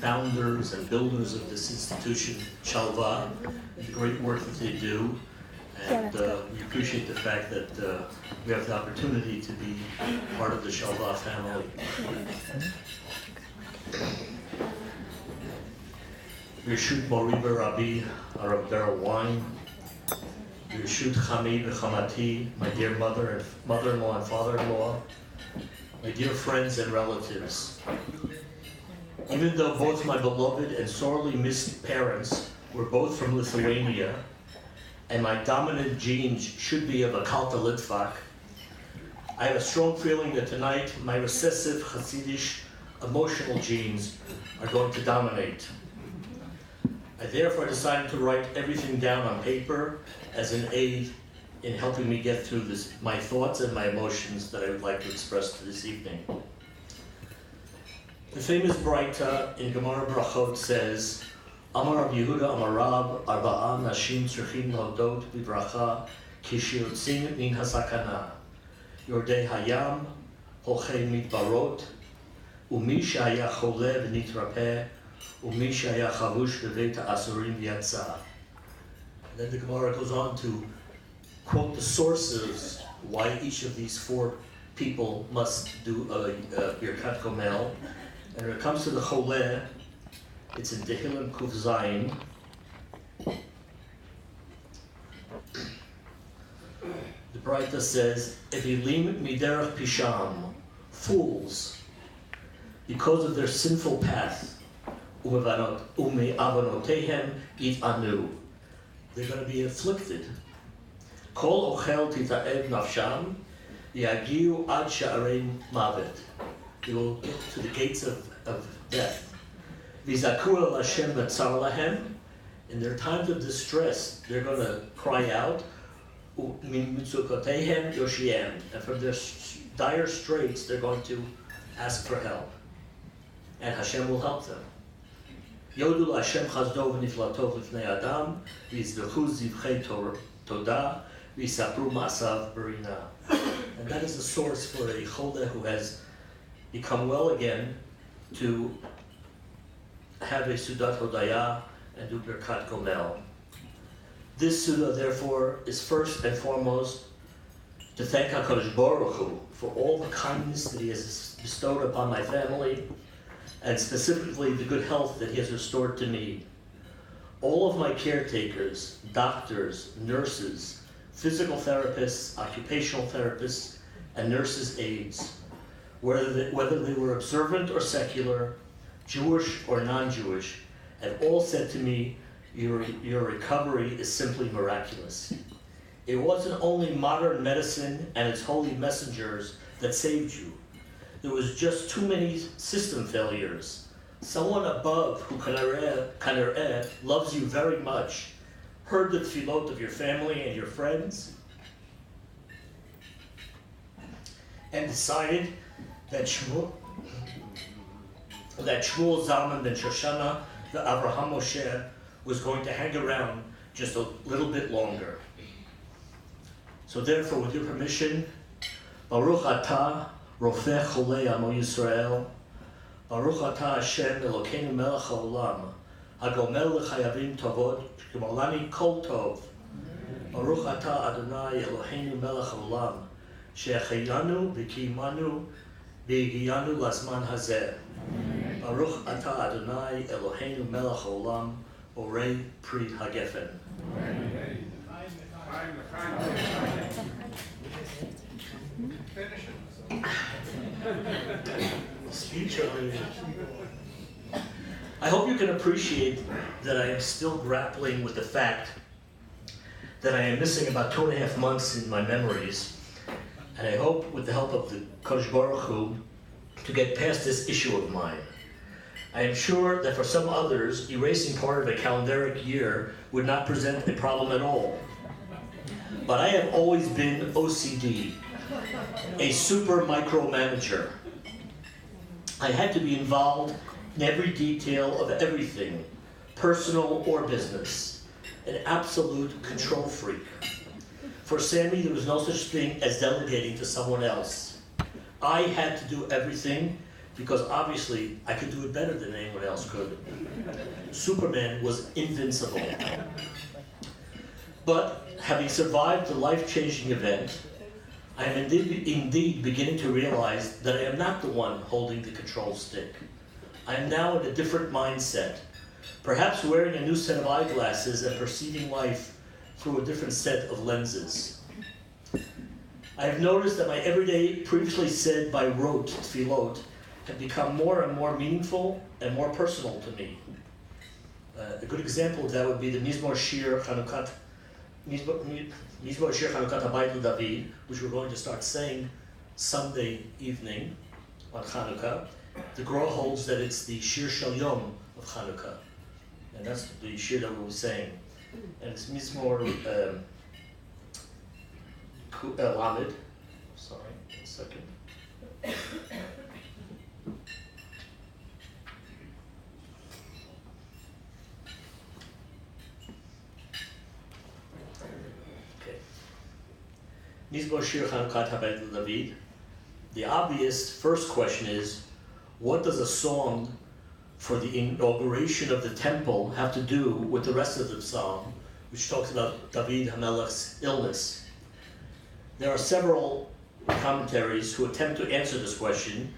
founders and builders of this institution, Shalva, and the great work that they do. And we appreciate the fact that we have the opportunity to be part of the Shalva family. Yeshut Mori Rabbi Arav Beryl Wine. Yeshut Chami V'Chamati, my dear mother-in-law and father-in-law, my dear friends and relatives. Even though both my beloved and sorely missed parents were both from Lithuania, and my dominant genes should be of a Kalta Litvak, I have a strong feeling that tonight my recessive Hasidic emotional genes are going to dominate. I therefore decided to write everything down on paper as an aid in helping me get through my thoughts and my emotions that I would like to express this evening. The famous Braita in Gemara Brachot says, Amar Rav Yehuda Amar Rab, Arba'a Nashim Tzrichim Lahodot B'Bracha Kishiyotzim Min Hasakana Yordei Hayam Hochei Midbarot Umi Shaya Choleh V'Nitrapeh Umi Shaya Chavush B'Veit HaAsurim V'Yatza. And then the Gemara goes on to quote the sources why each of these four people must do a Birkat Gomel. And when it comes to the Choleh, it's in Tehillim Kuf Zayin. The Braita says, Evilim miderach pisham, fools, because of their sinful path, ume avonotehem it'anu, they're going to be afflicted. Kol ochel tita'ed nafsham, yagiu ad sha'arei mavet. They will get to the gates of death. Vizaku el Hashem b'tzar lahem. In their times of distress, they're going to cry out, min mitzukotehem yoshiem. And from their dire straits, they're going to ask for help. And Hashem will help them. Yodu Hashem chazdo v'niflato v'fnei adam, v'yizbechu zivchei todah, v'yisapru ma'asav barina. And that is the source for a Choleh who has become well again to have a Sudat Hodaya and do Birkat Gomel. This Suda, therefore, is first and foremost to thank HaKadosh Baruch Hu for all the kindness that He has bestowed upon my family, and specifically the good health that He has restored to me. All of my caretakers, doctors, nurses, physical therapists, occupational therapists, and nurses' aides, whether they were observant or secular, Jewish or non-Jewish, have all said to me, your recovery is simply miraculous. It wasn't only modern medicine and its holy messengers that saved you. There was just too many system failures. Someone above who Kanereh loves you very much, heard the tefillot of your family and your friends, and decided that Shmuel Zalman ben Shoshana, the Avraham Moshe, was going to hang around just a little bit longer. So therefore, with your permission, Baruch Atah, Rofeh Cholei Amo Yisrael, Baruch Atah Hashem Elokeinu Melech HaOlam, Hagomel L'Chayavim Tovot, Sh'Gemalani Kol Tov, Baruch Atah Adonai Eloheinu Melech HaOlam, She'achayanu V'Kiyimanu V'Higiyanu L'Zman Hazeh. Baruch Atah Adonai Eloheinu Melech HaOlam, Borei Pri HaGefen. Speech earlier. I hope you can appreciate that I am still grappling with the fact that I am missing about 2.5 months in my memories, and I hope with the help of the Kodesh Baruch Hu to get past this issue of mine. I am sure that for some others, erasing part of a calendaric year would not present a problem at all. But I have always been OCD, a super micromanager. I had to be involved in every detail of everything, personal or business, an absolute control freak. For Sammy, there was no such thing as delegating to someone else. I had to do everything because obviously I could do it better than anyone else could. Superman was invincible. But having survived the life-changing event, I am indeed beginning to realize that I am not the one holding the control stick. I am now in a different mindset, perhaps wearing a new set of eyeglasses and perceiving life through a different set of lenses. I have noticed that my everyday, previously said by rote tefillot, have become more and more meaningful and more personal to me. A good example of that would be the Mizmor Shir Chanukat Habayit David, which we're going to start saying Sunday evening on Chanukah. The Gra holds that it's the Shir Shel Yom of Chanukah, and that's the Shir that we'll be saying. And it's Mizmor Lamed. Sorry, 1 second. Okay. Mizmor Shir Chanukat Habayit David. The obvious first question is, what does a song for the inauguration of the temple have to do with the rest of the psalm, which talks about David HaMelech's illness? There are several commentaries who attempt to answer this question.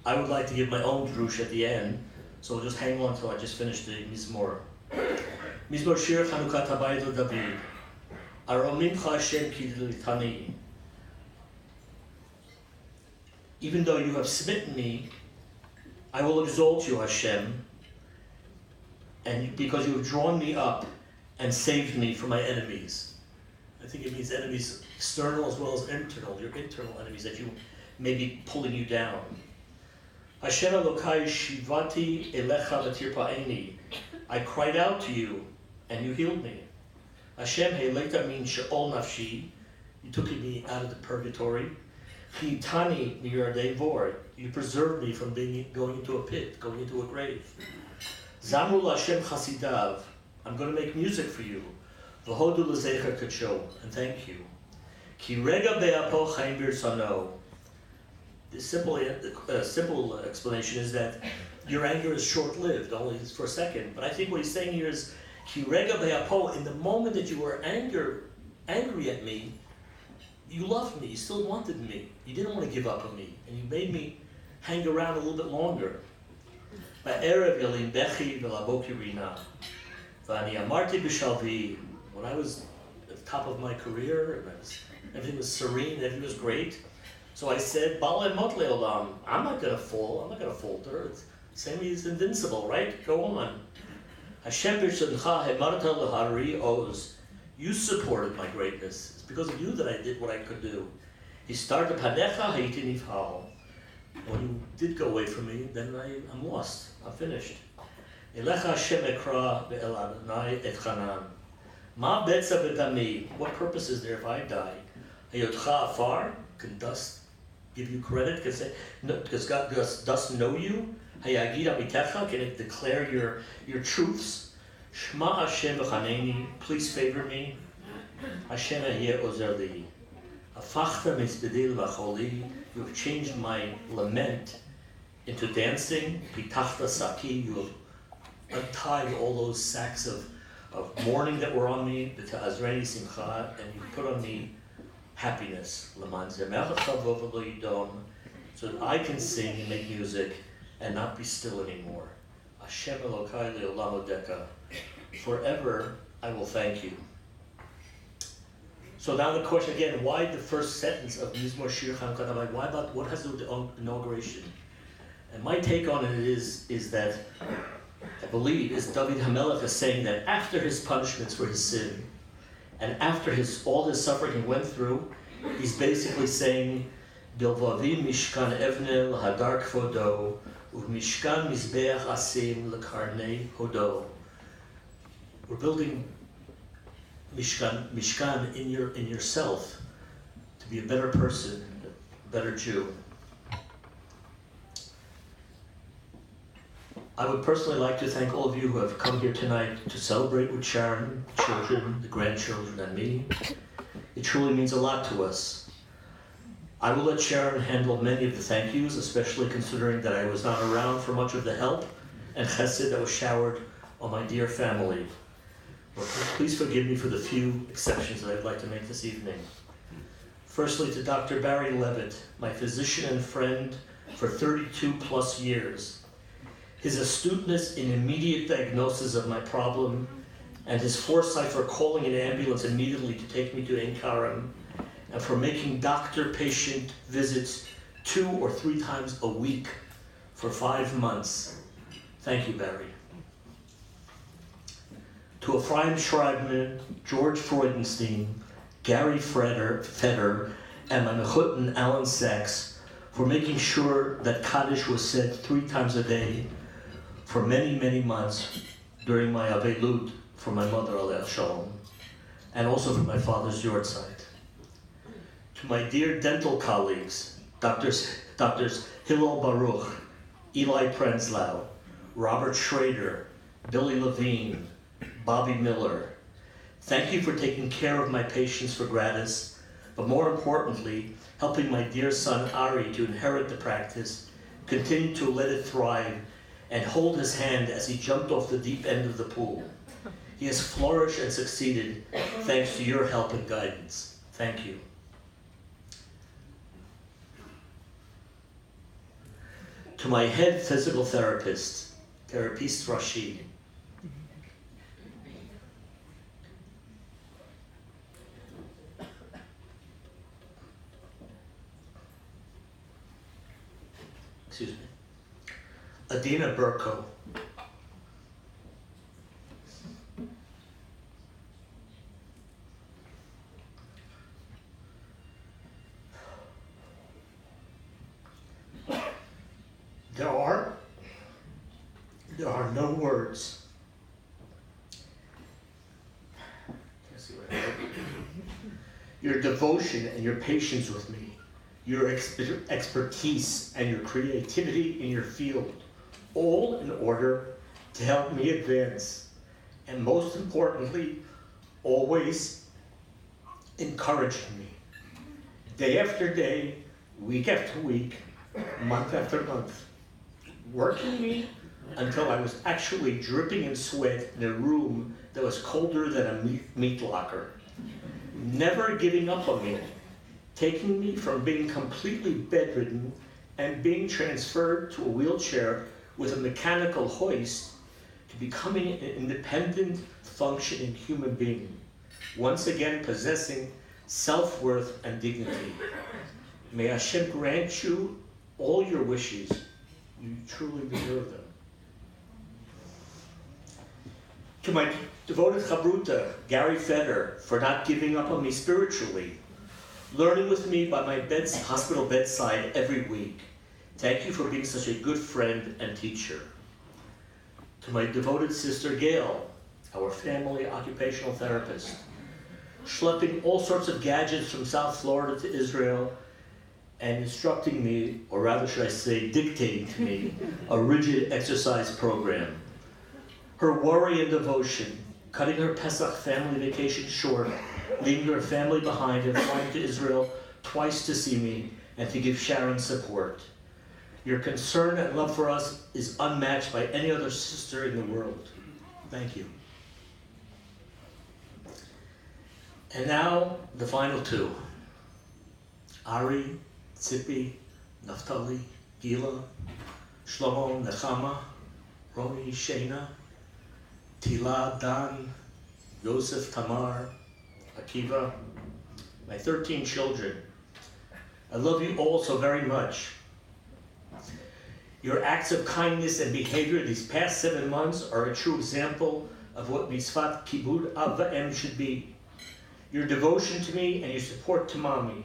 I would like to give my own drush at the end, so we'll just hang on until I just finish the Mizmor. Mizmor Shir Chanukat Habayit David. Aromimcha Hashem Kidlitani. Even though you have smitten me, I will exalt you, Hashem, and because you have drawn me up and saved me from my enemies. I think it means enemies external as well as internal, your internal enemies that you may be pulling you down. Hashem Elokai Shivati Elecha V'tirpa'eni. I cried out to you, and you healed me. Hashem Heileta Min She'ol Nafshi. You took me out of the purgatory. Chitani Niyardei Vor. You preserved me from going into a pit, going into a grave. Zamru Hashem Chasidav. I'm going to make music for you. V'hodu L'zecher Kacho. And thank you. Ki Rega Be'apo Chaim B'Rtzano. The simple explanation is that your anger is short-lived, only for a second. But I think what he's saying here is, Ki Rega Be'apo, in the moment that you were angry at me, you loved me, you still wanted me. You didn't want to give up on me, and you made me hang around a little bit longer. Ba'erev yalim bechi v'labokir rina. V'ani amarti b'shalvi. When I was at the top of my career, and everything was serene, everything was great, so I said, Ba'al emot le'olam. I'm not going to fall, I'm not going to falter. Same way he's invincible, right? Go on. Hashem b'shadcha hemarta l'hari oz. You supported my greatness. It's because of you that I did what I could do. He started panecha haiti nifhal. When you did go away from me, then I'm lost. I'm finished. Elecha Hashem ekra ve'el Adonai et chanan. Ma betza b'dami. What purpose is there if I die? Hayotcha afar. Can dust give you credit? Can say, no, does God dust know you? Hayagid amitecha. Can it declare your truths? Shema Hashem v'chaneni, please favor me. Hashem ahiyeh ozer li. Afachta mitzbedil v'choli, you have changed my lament into dancing. Pitachta saki, you have untied all those sacks of mourning that were on me. B'ta'azreni simcha, and you put on me happiness. L'man zemecha chavo v'lo yidom, so that I can sing and make music and not be still anymore. Hashem Elokai le'olam odeka. Forever I will thank you. So now the question again, why the first sentence of Mizmor Shir Chanukat Habayit? Why about, what has to do with the inauguration? And my take on it is that, I believe, is David HaMelech is saying that after his punishments for his sin, and after all his suffering he went through, he's basically saying, Bilvavi Mishkan Evne L'Hadar Kvodo, Mishkan Mizbeach Asim L'Karnei Hodo. We're building Mishkan in yourself to be a better person, a better Jew. I would personally like to thank all of you who have come here tonight to celebrate with Sharon, the children, the grandchildren, and me. It truly means a lot to us. I will let Sharon handle many of the thank yous, especially considering that I was not around for much of the help and chesed that was showered on my dear family. Well, please forgive me for the few exceptions that I'd like to make this evening. Firstly, to Dr. Barry Levitt, my physician and friend for 32 plus years. His astuteness in immediate diagnosis of my problem and his foresight for calling an ambulance immediately to take me to Ein Karim, and for making doctor-patient visits 2 or 3 times a week for 5 months. Thank you, Barry. To Ephraim Schreibman, George Freudenstein, Gary Feder, and my mechutin Alan Sachs for making sure that Kaddish was said 3 times a day for many, many months during my Avelut for my mother, Aleh Shalom, and also for my father's yortzeit. To my dear dental colleagues, Doctors Hillel Baruch, Eli Prenzlau, Robert Schrader, Billy Levine, Bobby Miller, thank you for taking care of my patients for gratis, but more importantly, helping my dear son Ari to inherit the practice, continue to let it thrive, and hold his hand as he jumped off the deep end of the pool. He has flourished and succeeded thanks to your help and guidance. Thank you. To my head physical therapist, Therapist Rashid. Excuse me. Adina Burko. There are no words. Your devotion and your patience with me, your expertise and your creativity in your field, all in order to help me advance, and most importantly, always encouraging me, day after day, week after week, month after month, working me until I was actually dripping in sweat in a room that was colder than a meat locker, never giving up on me, taking me from being completely bedridden and being transferred to a wheelchair with a mechanical hoist to becoming an independent, functioning human being, once again possessing self-worth and dignity. May Hashem grant you all your wishes. You truly deserve them. To my devoted chabruta, Gary Feder, for not giving up on me spiritually, learning with me by my hospital bedside every week. Thank you for being such a good friend and teacher. To my devoted sister Gail, our family occupational therapist, schlepping all sorts of gadgets from South Florida to Israel and instructing me, or rather should I say dictating to me, a rigid exercise program. Her worry and devotion, cutting her Pesach family vacation short, leaving her family behind and flying to Israel twice to see me and to give Sharon support. Your concern and love for us is unmatched by any other sister in the world. Thank you. And now, the final 2. Ari, Tzipi, Naftali, Gila, Shlomo, Nechama, Romy, Shana, Tila, Dan, Yosef, Tamar, Akiva, my 13 children. I love you all so very much. Your acts of kindness and behavior these past 7 months are a true example of what mitzvat kibud av va'em should be. Your devotion to me and your support to mommy.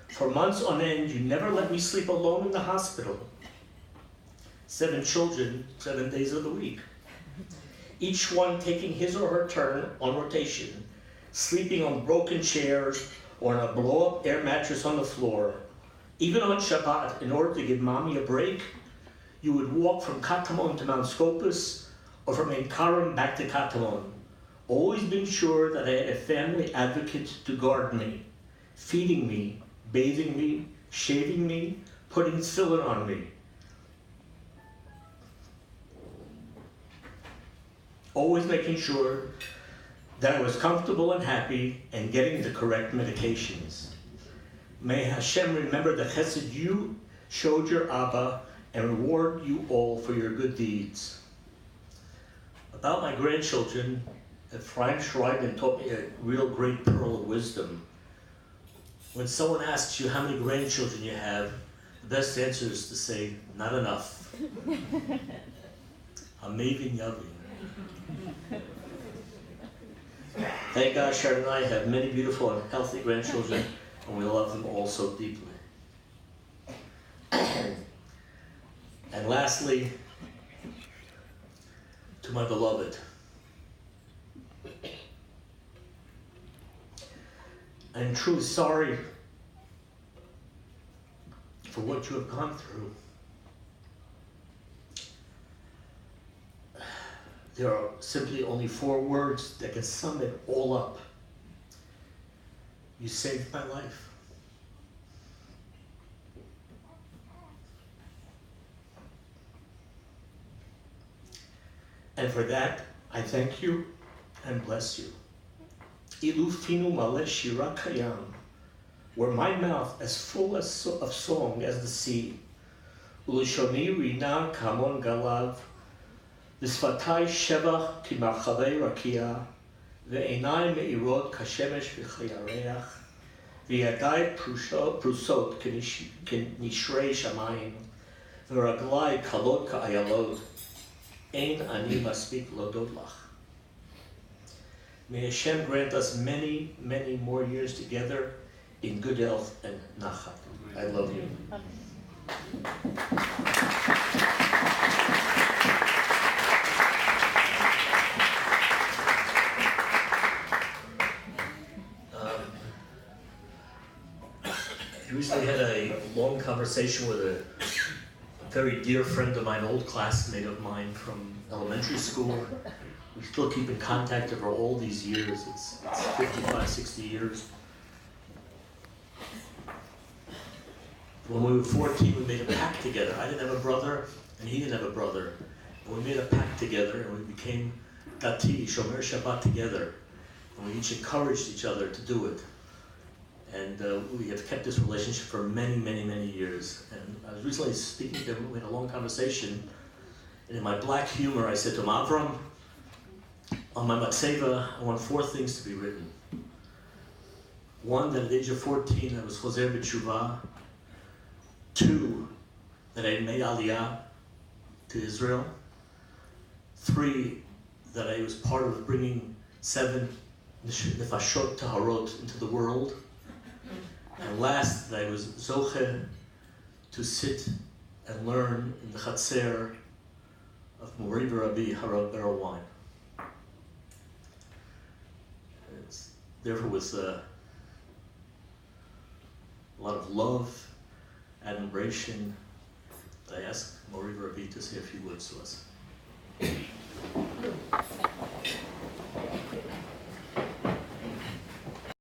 For months on end, you never let me sleep alone in the hospital. 7 children, 7 days of the week. Each one taking his or her turn on rotation, sleeping on broken chairs or on a blow-up air mattress on the floor. Even on Shabbat, in order to give mommy a break, you would walk from Katamon to Mount Scopus or from Ein Karim back to Katamon, always being sure that I had a family advocate to guard me, feeding me, bathing me, shaving me, putting tefillin on me. Always making sure that I was comfortable and happy and getting the correct medications. May Hashem remember the chesed you showed your Abba and reward you all for your good deeds. About my grandchildren, Ephraim Schreiben taught me a real great pearl of wisdom. When someone asks you how many grandchildren you have, the best answer is to say, not enough. Amazing Yavin. Thank God Sharon and I have many beautiful and healthy grandchildren, and we love them all so deeply. And lastly, to my beloved, I'm truly sorry for what you have gone through. There are simply only 4 words that can sum it all up. You saved my life. And for that, I thank you and bless you. Ilufinu maleh shira kayam, were my mouth as full of song as the sea. Ulishoni rina kamon galav, L'sfatai shevach kimarchavei rakia, ve'enai me'irot kashemesh v'chayareach, v'yadai prusot k'nishrei shamayim, v'raglai kalot ka'ayalot, ein ani maspik lodot lach. May Hashem grant us many, many more years together in good health and nachat. I love you. I recently had a long conversation with a very dear friend of mine, old classmate of mine from elementary school. We still keep in contact over all these years. It's 55, 60 years. When we were 14, we made a pact together. I didn't have a brother, and he didn't have a brother. And we made a pact together, and we became Dati, Shomer Shabbat together. And we each encouraged each other to do it. And we have kept this relationship for many, many, many years. And I was recently speaking to him, we had a long conversation, and in my black humor, I said to him, Avram, on my matzeva, I want 4 things to be written. 1, that at the age of 14, I was chozer b'tshuva. 2, that I made aliyah to Israel. 3, that I was part of bringing 7 nefashot taharot into the world. And last, that I was zoche to sit and learn in the chatzer of Mori Rabbi Harav Berelwein. Therefore, with a lot of love, admiration, I ask Mori Rabbi to say a few words to us.